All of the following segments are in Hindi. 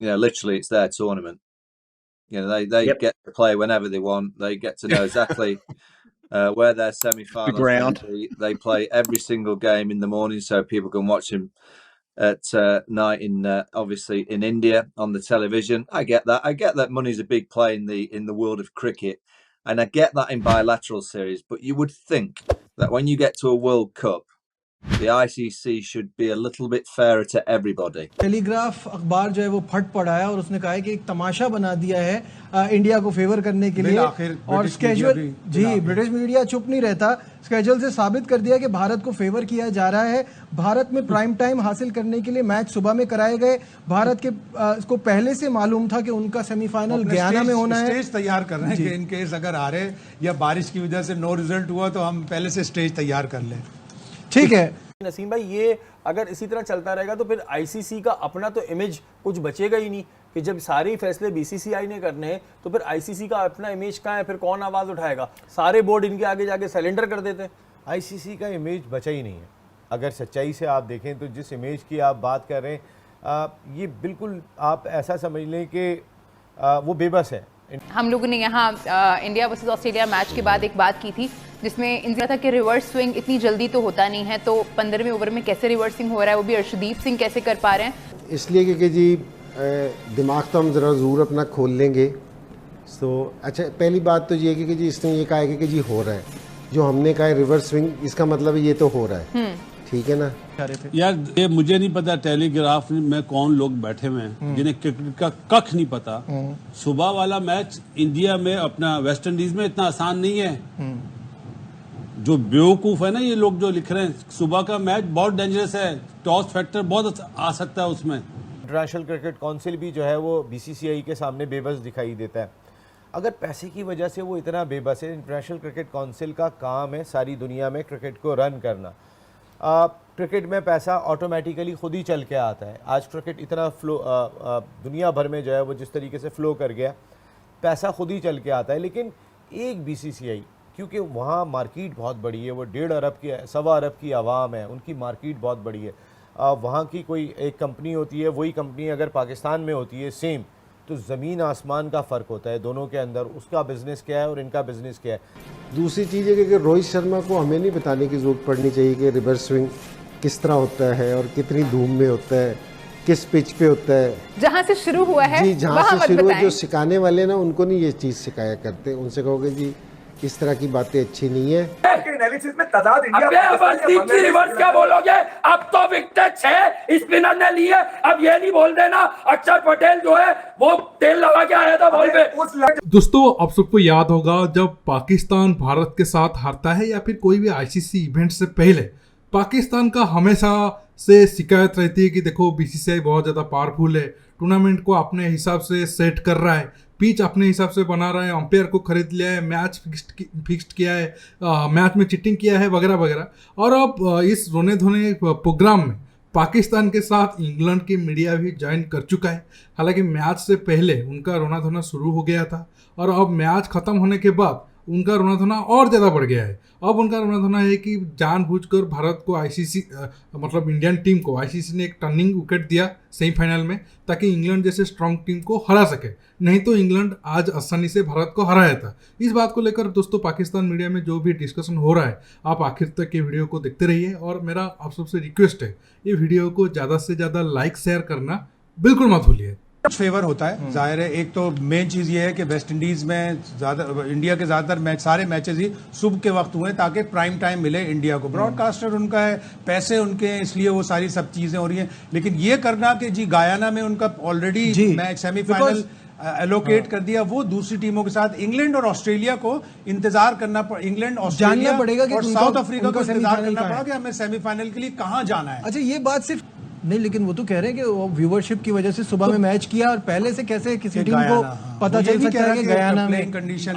literally, it's their tournament. They Yep. get to play whenever they want. They get to know exactly where their semi-finals are going to be. They play every single game in the morning, so people can watch them at night obviously in India on the television. I get that. I get that money's a big play in the world of cricket, and I get that in bilateral series. But you would think that when you get to a World Cup, the ICC should be a little bit fairer to everybody. Telegraph अखबार जो है वो फट पड़ा है और उसने कहा है कि एक तमाशा बना दिया है इंडिया को फेवर करने के लिए। और स्केजुअल ब्रिटिश मीडिया चुप नहीं रहता, स्केजुअल से साबित कर दिया कि भारत को फेवर किया जा रहा है। भारत में प्राइम टाइम हासिल करने के लिए मैच सुबह में कराए गए। भारत के को पहले से मालूम था कि उनका सेमीफाइनल गयाना में होना है। स्टेज तैयार कर रहे हैं कि इनकेस अगर हारे या बारिश की वजह से नो रिजल्ट हुआ तो हम पहले से स्टेज तैयार कर लें। ठीक है नसीम भाई, ये अगर इसी तरह चलता रहेगा तो फिर आईसीसी का अपना तो इमेज कुछ बचेगा ही नहीं कि जब सारे फैसले बीसीसीआई ने करने हैं तो फिर आईसीसी का अपना इमेज कहाँ है? फिर कौन आवाज उठाएगा? सारे बोर्ड इनके आगे जाके सरेंडर कर देते हैं। आईसीसी का इमेज बचा ही नहीं है। अगर सच्चाई से आप देखें तो जिस इमेज की आप बात कर रहे हैं, ये बिल्कुल आप ऐसा समझ लें कि वो बेबस है। हम लोगों ने यहाँ इंडिया वर्सेस ऑस्ट्रेलिया मैच के बाद एक बात की थी जिसमें इनसे था कि रिवर्स स्विंग इतनी जल्दी तो होता नहीं है, तो 15वें ओवर में कैसे रिवर्स स्विंग हो रहा है, वो भी अर्शदीप सिंह कैसे कर पा रहे हैं? इसलिए क्योंकि जी दिमाग तो हम ज़रा ज़रूर अपना खोल लेंगे। तो अच्छा, पहली बात तो ये है कि जी इसने ये कहा है कि जी हो रहा है, जो हमने कहा है रिवर्स स्विंग, इसका मतलब ये तो हो रहा है। ठीक है ना यार, ये मुझे नहीं पता टेलीग्राफ में कौन लोग बैठे हुए हैं जिन्हें क्रिकेट का कख नहीं पता। सुबह वाला मैच इंडिया में अपना वेस्ट इंडीज में इतना आसान नहीं है। जो बेवकूफ है ना ये लोग जो लिख रहे हैं, सुबह का मैच बहुत डेंजरस है, टॉस फैक्टर बहुत आ सकता है उसमें। इंटरनेशनल क्रिकेट काउंसिल भी जो है वो बीसीसीआई के सामने बेबस दिखाई देता है। अगर पैसे की वजह से वो इतना बेबस है, इंटरनेशनल क्रिकेट काउंसिल का काम है सारी दुनिया में क्रिकेट को रन करना। क्रिकेट में पैसा ऑटोमेटिकली खुद ही चल के आता है। आज क्रिकेट इतना फ्लो दुनिया भर में जो है वो जिस तरीके से फ्लो कर गया, पैसा खुद ही चल के आता है। लेकिन एक बीसीसीआई, क्योंकि वहाँ मार्केट बहुत बड़ी है, वो 1.5 अरब की 1.25 अरब की आवाम है, उनकी मार्केट बहुत बड़ी है। वहाँ की कोई एक कंपनी होती है, वही कंपनी अगर पाकिस्तान में होती है सेम, तो ज़मीन आसमान का फ़र्क होता है दोनों के अंदर। उसका बिज़नेस क्या है और इनका बिज़नेस क्या है। दूसरी चीज़ है कि रोहित शर्मा को हमें नहीं बताने की ज़रूरत पड़नी चाहिए कि रिवर्स स्विंग किस तरह होता है और कितनी धूम में होता है, किस पिच पे होता है। जहाँ से शुरू हुआ है जी, जहाँ से शुरू, जो सिखाने वाले ना उनको नहीं ये चीज़ सिखाया करते। उनसे कहोगे जी इस तरह की बातें अच्छी नहीं है। एनालिसिस में तजाद इंडिया रिवर्स क्या बोलोगे? अब तो विकेट 6 स्पिनर ने लिए, अब ये नहीं बोल देना अक्षर पटेल जो है वो तेल लगा के आया था बॉल पे। दोस्तों, आप सबको याद होगा जब पाकिस्तान भारत के साथ हारता है या फिर कोई भी आईसीसी इवेंट से पहले पाकिस्तान का हमेशा से शिकायत रहती है कि देखो बीसीसीआई बहुत ज़्यादा पावरफुल है, टूर्नामेंट को अपने हिसाब से सेट कर रहा है, पिच अपने हिसाब से बना रहा है, अंपायर को खरीद लिया है, मैच फिक्स्ड किया है, मैच में चिटिंग किया है वगैरह वगैरह। और अब इस रोने धोने प्रोग्राम में पाकिस्तान के साथ इंग्लैंड की मीडिया भी ज्वाइन कर चुका है। हालांकि मैच से पहले उनका रोना धोना शुरू हो गया था और अब मैच खत्म होने के बाद उनका रोना धोना और ज़्यादा बढ़ गया है। अब उनका रोना धोना है कि जानबूझकर भारत को आईसीसी मतलब इंडियन टीम को आईसीसी ने एक टर्निंग विकेट दिया सेमीफाइनल में ताकि इंग्लैंड जैसे स्ट्रांग टीम को हरा सके, नहीं तो इंग्लैंड आज आसानी से भारत को हराया था। इस बात को लेकर दोस्तों पाकिस्तान मीडिया में जो भी डिस्कशन हो रहा है, आप आखिर तक ये वीडियो को देखते रहिए। और मेरा आप सबसे रिक्वेस्ट है, ये वीडियो को ज़्यादा से ज़्यादा लाइक शेयर करना बिल्कुल मत भूलिए। फेवर होता है, जाहिर है। एक तो मेन चीज ये है कि वेस्ट इंडीज में ज्यादा, इंडिया के ज्यादातर मैच, सारे मैचेस ही सुबह के वक्त हुए ताकि प्राइम टाइम मिले इंडिया को। ब्रॉडकास्टर उनका है, पैसे उनके हैं, इसलिए वो सारी सब चीजें हो रही हैं। लेकिन ये करना कि जी गायाना में उनका ऑलरेडी मैच सेमीफाइनल एलोकेट कर दिया, वो दूसरी टीमों के साथ इंग्लैंड और ऑस्ट्रेलिया को इंतजार करना इंग्लैंड ऑस्ट्रेलिया पड़ेगा और साउथ अफ्रीका को इंतजार करना पड़ा कि हमें सेमीफाइनल के लिए कहां जाना है। अच्छा, ये बात सिर्फ नहीं, लेकिन वो तो कह रहे हैं कि वो व्यूअरशिप की वजह से सुबह में मैच किया और पहले से कैसे किसी टीम को पता चल सकता है कि गयाना में प्लेइंग कंडीशन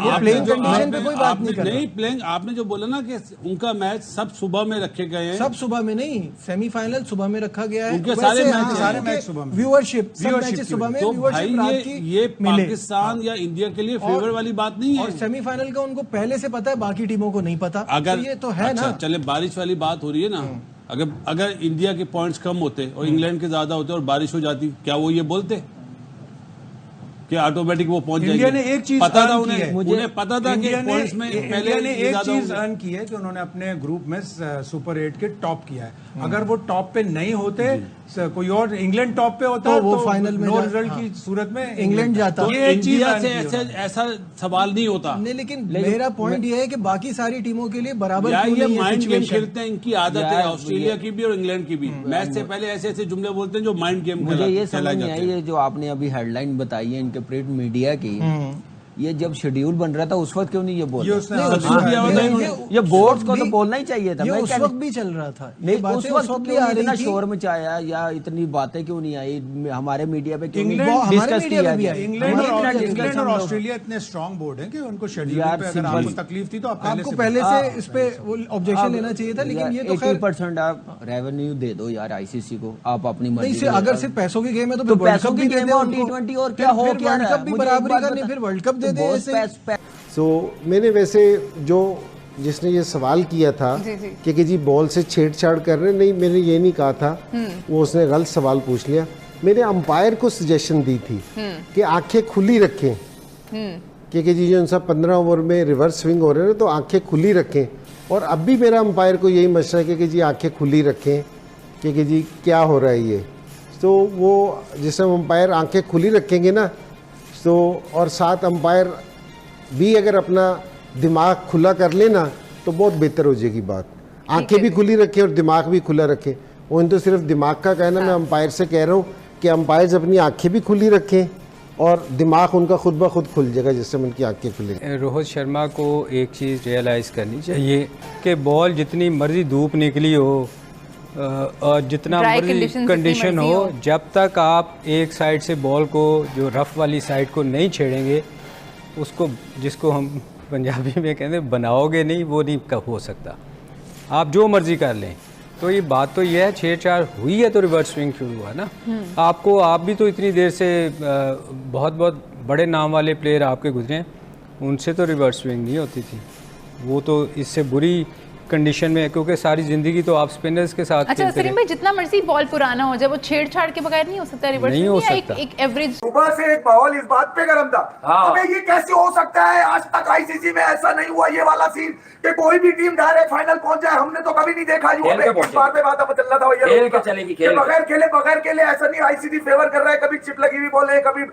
पे कोई बात नहीं कर रहा। नहीं, प्लेइंग आपने जो बोला ना कि उनका मैच सब सुबह में रखे गए हैं, सब सुबह में नहीं, सेमीफाइनल सुबह में रखा गया है। उनके सारे मैच सुबह में, व्यूअरशिप सुबह में, तो भाई ये पाकिस्तान या इंडिया के लिए फेवर वाली बात नहीं है। और सेमीफाइनल का उनको पहले से पता है, बाकी टीमों को नहीं पता। अगर ये तो है ना, चले बारिश वाली बात हो रही है ना, अगर इंडिया के पॉइंट्स कम होते और इंग्लैंड के ज्यादा होते और बारिश हो जाती, क्या वो ये बोलते? कि ऑटोमेटिक वो पहुंच इंडिया जाएंगे। ने एक चीज पता था अर्न की है, उन्हें पता था कि इंडिया पॉइंट्स में ने पहले एक ज्यादा चीज होंगे। अर्न की है कि उन्होंने अपने ग्रुप में सुपर 8 के टॉप किया है। अगर वो टॉप पे नहीं होते, कोई और इंग्लैंड टॉप पे होता तो वो फाइनल में नो रिजल्ट की सूरत में इंग्लैंड जाता। तो ये एक चीज इंडिया अर्न से की ऐसा सवाल नहीं होता। नहीं, लेकिन मेरा पॉइंट ये है कि बाकी सारी टीमों के लिए बराबर यार क्यों ये नहीं है माइंड गेम सिचुएशन? खेलते हैं, इनकी आदत है, ऑस्ट्रेलिया की भी और इंग्लैंड की भी। मैच से पहले ऐसे ऐसे जुमले बोलते हैं जो माइंड गेम मुझे ये खेलाए समझ नहीं जाते आई, हैं। ये जो आपने अभी हेडलाइन बताई है इंटरप्रेट मीडिया की, ये जब शेड्यूल बन रहा था उस वक्त क्यों नहीं ये बोल ये रहे? उसने नहीं, अर्न उस किया वक्त है। भी आवाज़ ये बोर्ड्स को तो बोलना ही चाहिए था। ये मैं उस क्या- वक्त भी चल रहा था। ये नहीं, बातें उस वक्त भी क्यों आ रही इतना थी। शोर मचाया या इतनी बातें क्यों नहीं आई हमारे मीडिया पे? क्यों इंग्लैंड- नहीं हमारे डिस्कस मीडिया किया में भी गया? आई। इंग्लैंड हमारे और मीडिया में इंग्लैंड discussion और लोग- ऑस्ट्रेलिया इतने स्ट्रांग बोर्ड हैं कि उनको शेड्यूल यार, पे अगर सिंपल- आपको तकलीफ थी तो आप आपको पहले से इस पे ऑब्जेक्शन लेना चाहिए था, लेकिन ये तो खैर 80% आप रेवेन्यू दे दो यार आईसीसी को, आप अपनी नहीं मर्जी से के- अगर सिर्फ पैसों की गेम है तो तो फिर वर्ल्ड पैसों कप की भी दे गेम दे और उनको। T20 और फिर- क्या हो फिर क्या वर्ल्ड रहा है? कप भी मुझे एक बराबरी बात करनी, बता- फिर वर्ल्ड कप दे तो दे बहुत ऐसे ही। सो मैंने वैसे जो जिसने ये सवाल किया था जी, जी। कि जी बॉल से छेड़छाड़ कर रहे हैं, नहीं मैंने ये नहीं कहा था, वो उसने गलत सवाल पूछ लिया। मैंने अंपायर को सजेशन दी थी कि आंखें खुली रखें, क्योंकि जी जो 15 ओवर में रिवर्स स्विंग हो रहे हैं तो आंखें खुली रखें। और अब भी मेरा अंपायर को यही मशवरा है कि जी आंखें खुली रखें, क्योंकि जी क्या हो रहा है ये। तो वो जिस अंपायर आंखें खुली रखेंगे ना, तो और साथ अंपायर भी अगर अपना दिमाग खुला कर लेना तो बहुत बेहतर हो जाएगी बात। आंखें भी खुली रखें और दिमाग भी खुला रखें। वो तो सिर्फ दिमाग का कहना, मैं अंपायर से कह रहा हूँ कि अंपायर्स अपनी आंखें भी खुली रखें और दिमाग उनका खुद ब खुद खुल जाएगा जिससे उनकी आंखें खुलेंगी। रोहित शर्मा को एक चीज़ रियलाइज़ करनी चाहिए कि बॉल जितनी मर्जी धूप निकली हो और जितना Dry मर्जी conditions कंडीशन जितनी हो, मर्जी हो। जब तक आप एक साइड से बॉल को जो रफ वाली साइड को नहीं छेड़ेंगे, उसको जिसको हम पंजाबी में कहते हैं बनाओगे नहीं, वो नहीं हो सकता। आप जो मर्जी कर लें। तो ये बात तो ये है, छेड़छाड़ हुई है तो रिवर्स स्विंग शुरू हुआ ना। आपको आप भी तो इतनी देर से बहुत बहुत बड़े नाम वाले प्लेयर आपके गुजरे हैं, उनसे तो रिवर्स स्विंग नहीं होती थी। वो तो इससे बुरी कंडीशन में है, क्योंकि सारी जिंदगी तो आप स्पिनर्स के साथ अच्छा खेलते सलीम रहे। भाई, जितना मर्जी बॉल पुराना हो जाए, वो छेड़छाड़ के बगैर नहीं हो सकता रिवर्स नहीं स्विंग, हो या सकता। एक एवरेज। सुबह से एक माहौल इस बात पे गर्म था, अबे ये कैसे हो सकता है, आज तक आईसीसी में ऐसा नहीं हुआ ये वाला सीन कि कोई भी टीम डायरेक्ट फाइनल पहुंच जाए, हमने तो कभी नहीं देखा। इस बार पे बात चल रहा था भैया, बगैर खेले ऐसा नहीं, आईसीसी फेवर कर रहा है, कभी चिप लगी हुई बोले, कभी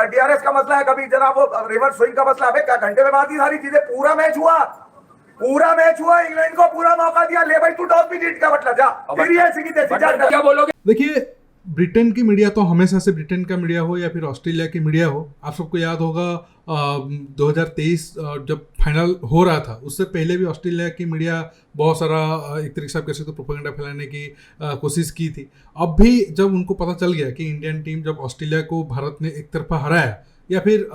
डीआरएस का मसला है, कभी जनाब रिवर्स स्विंग का मसला है। घंटे में बात ही सारी चीजें, पूरा मैच हुआ, इंग्लैंड को पूरा मौका दिया, ले भाई तू टॉस भी जीत का मतलब जा, फिर ये ऐसी की तैसी जा। क्या बोलोगे? देखिए, ब्रिटेन की मीडिया तो हमेशा से, ब्रिटेन का मीडिया हो या फिर ऑस्ट्रेलिया की मीडिया हो, आप सबको याद होगा 2023 जब फाइनल हो रहा था, उससे पहले भी ऑस्ट्रेलिया की मीडिया बहुत सारा एक तरीके से आप कह सकते हो प्रोपेगेंडा फैलाने की कोशिश की थी। अब भी जब उनको पता चल गया कि इंडियन टीम जब ऑस्ट्रेलिया को भारत ने एक तरफा हराया, या फिर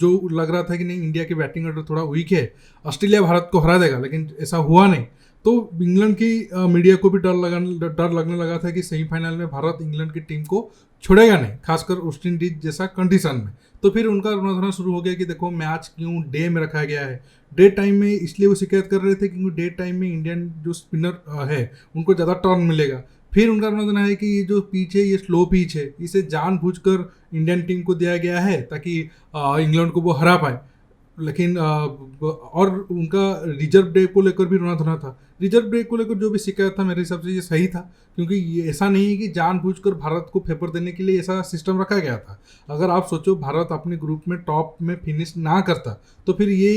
जो लग रहा था कि नहीं इंडिया की बैटिंग ऑर्डर थोड़ा वीक है, ऑस्ट्रेलिया भारत को हरा देगा, लेकिन ऐसा हुआ नहीं, तो इंग्लैंड की मीडिया को भी डर लगने लगा था कि सेमीफाइनल में भारत इंग्लैंड की टीम को छोड़ेगा नहीं, खासकर वेस्ट इंडीज जैसा कंडीशन में। तो फिर उनका रोना शुरू हो गया कि देखो मैच क्यों डे में रखा गया है, डे टाइम में, इसलिए वो शिकायत कर रहे थे क्योंकि डे टाइम में इंडियन जो स्पिनर है उनको ज़्यादा टर्न मिलेगा। फिर उनका मानना है कि ये जो पिच है ये स्लो पिच है, इसे जानबूझकर इंडियन टीम को दिया गया है ताकि इंग्लैंड को वो हरा पाए। लेकिन और उनका रिजर्व डे को लेकर भी रोना धोना था। रिजर्व डे को लेकर जो भी शिकायत था मेरे हिसाब से ये सही था, क्योंकि ये ऐसा नहीं है कि जानबूझकर भारत को फेवर देने के लिए ऐसा सिस्टम रखा गया था। अगर आप सोचो भारत अपने ग्रुप में टॉप में फिनिश ना करता तो फिर ये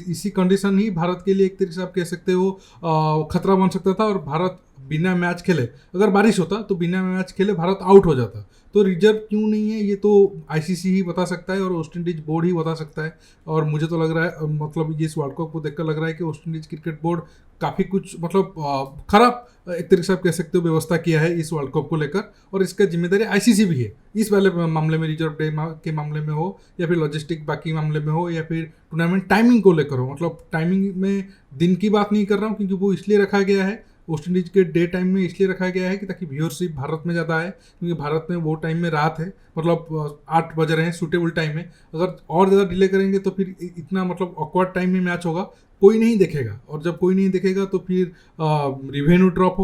इसी कंडीशन ही भारत के लिए एक तरीके से आप कह सकते हो खतरा बन सकता था, और भारत बिना मैच खेले, अगर बारिश होता तो बिना मैच खेले भारत आउट हो जाता। तो रिजर्व क्यों नहीं है ये तो आईसीसी ही बता सकता है और वेस्ट इंडीज बोर्ड ही बता सकता है। और मुझे तो लग रहा है, मतलब इस वर्ल्ड कप को देखकर लग रहा है कि वेस्ट इंडीज क्रिकेट बोर्ड काफ़ी कुछ मतलब खराब एक तरीके से आप कह सकते हो व्यवस्था किया है इस वर्ल्ड कप को लेकर, और इसका जिम्मेदारी आईसीसी भी है इस वाले मामले में, रिजर्व डे के मामले में हो या फिर लॉजिस्टिक बाकी मामले में हो या फिर टूर्नामेंट टाइमिंग को लेकर हो। मतलब टाइमिंग में दिन की बात नहीं कर रहा हूँ, क्योंकि वो इसलिए रखा गया है वेस्ट इंडीज के डे टाइम में इसलिए रखा गया है कि ताकि व्यूअरशिप भारत में ज़्यादा है, क्योंकि भारत में वो टाइम में रात है, मतलब 8 बज रहे हैं सूटेबल टाइम में। अगर और ज़्यादा डिले करेंगे तो फिर इतना मतलब ऑकवर्ड टाइम में मैच होगा, कोई नहीं देखेगा, और जब कोई नहीं देखेगा तो फिर रिवेन्यू ड्रॉप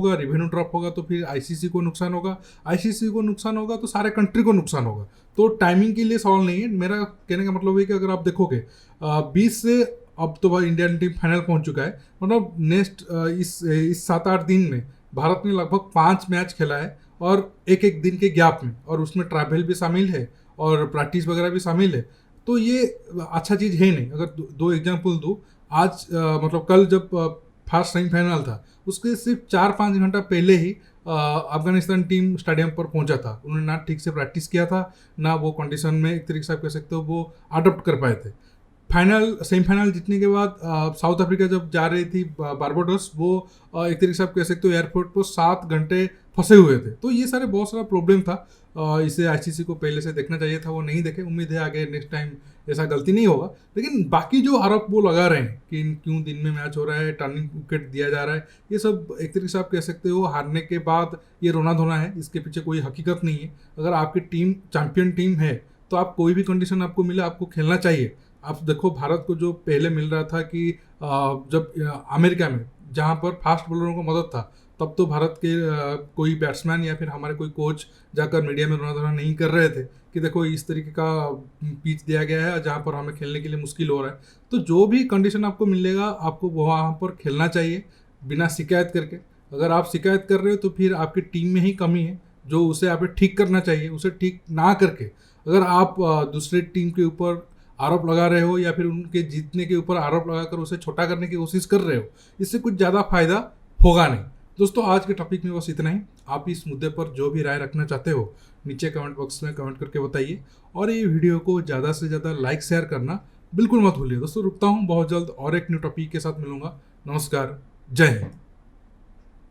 होगा तो फिर आईसीसी को नुकसान होगा, आईसीसी को नुकसान होगा तो सारे कंट्री को नुकसान होगा। तो टाइमिंग के लिए सवाल नहीं है। मेरा कहने का मतलब है कि अगर आप देखोगे 20 से अब तो भाई इंडियन टीम फाइनल पहुंच चुका है, मतलब नेक्स्ट इस 7-8 दिन में भारत ने लगभग 5 मैच खेला है, और एक दिन के गैप में, और उसमें ट्रैवल भी शामिल है और प्रैक्टिस वगैरह भी शामिल है। तो ये अच्छा चीज़ है नहीं। अगर दो एग्जाम्पल दूँ, आज मतलब कल जब फर्स्ट सेमीफाइनल था, उसके सिर्फ 4-5 घंटा पहले ही अफगानिस्तान टीम स्टेडियम पर पहुंचा था। उन्होंने ना ठीक से प्रैक्टिस किया था, ना वो कंडीशन में एक तरीके से आप कह सकते हो वो अडॉप्ट कर पाए थे। सेमीफाइनल जीतने के बाद साउथ अफ्रीका जब जा रही थी बारबाडोस, वो एक तरीके से आप कह सकते हो एयरपोर्ट पर 7 घंटे फंसे हुए थे। तो ये सारे बहुत सारा प्रॉब्लम था। इसे आईसीसी को पहले से देखना चाहिए था, वो नहीं देखे। उम्मीद है आगे नेक्स्ट टाइम ऐसा गलती नहीं होगा। लेकिन बाकी जो आरोप वो लगा रहे हैं कि क्यों दिन में मैच हो रहा है, टर्निंग विकेट दिया जा रहा है, ये सब एक तरीके से आप कह सकते हो हारने के बाद ये रोना धोना है। इसके पीछे कोई हकीकत नहीं है। अगर आपकी टीम चैंपियन टीम है तो आप कोई भी कंडीशन आपको मिले, आपको खेलना चाहिए। आप देखो भारत को जो पहले मिल रहा था कि जब अमेरिका में जहाँ पर फास्ट बॉलरों को मदद था, तब तो भारत के कोई बैट्समैन या फिर हमारे कोई कोच जाकर मीडिया में रोना धोना नहीं कर रहे थे कि देखो इस तरीके का पिच दिया गया है जहाँ पर हमें खेलने के लिए मुश्किल हो रहा है। तो जो भी कंडीशन आपको मिलेगा, आपको वहाँ पर खेलना चाहिए बिना शिकायत करके। अगर आप शिकायत कर रहे हो तो फिर आपकी टीम में ही कमी है, जो उसे आप ठीक करना चाहिए। उसे ठीक ना करके अगर आप दूसरे टीम के ऊपर आरोप लगा रहे हो या फिर उनके जीतने के ऊपर आरोप लगाकर उसे छोटा करने की कोशिश कर रहे हो, इससे कुछ ज़्यादा फायदा होगा नहीं। दोस्तों, आज के टॉपिक में बस इतना ही। आप इस मुद्दे पर जो भी राय रखना चाहते हो नीचे कमेंट बॉक्स में कमेंट करके बताइए, और ये वीडियो को ज़्यादा से ज़्यादा लाइक शेयर करना बिल्कुल मत भूलिए। दोस्तों, रुकता हूँ, बहुत जल्द और एक न्यू टॉपिक के साथ मिलूंगा। नमस्कार, जय हिंद।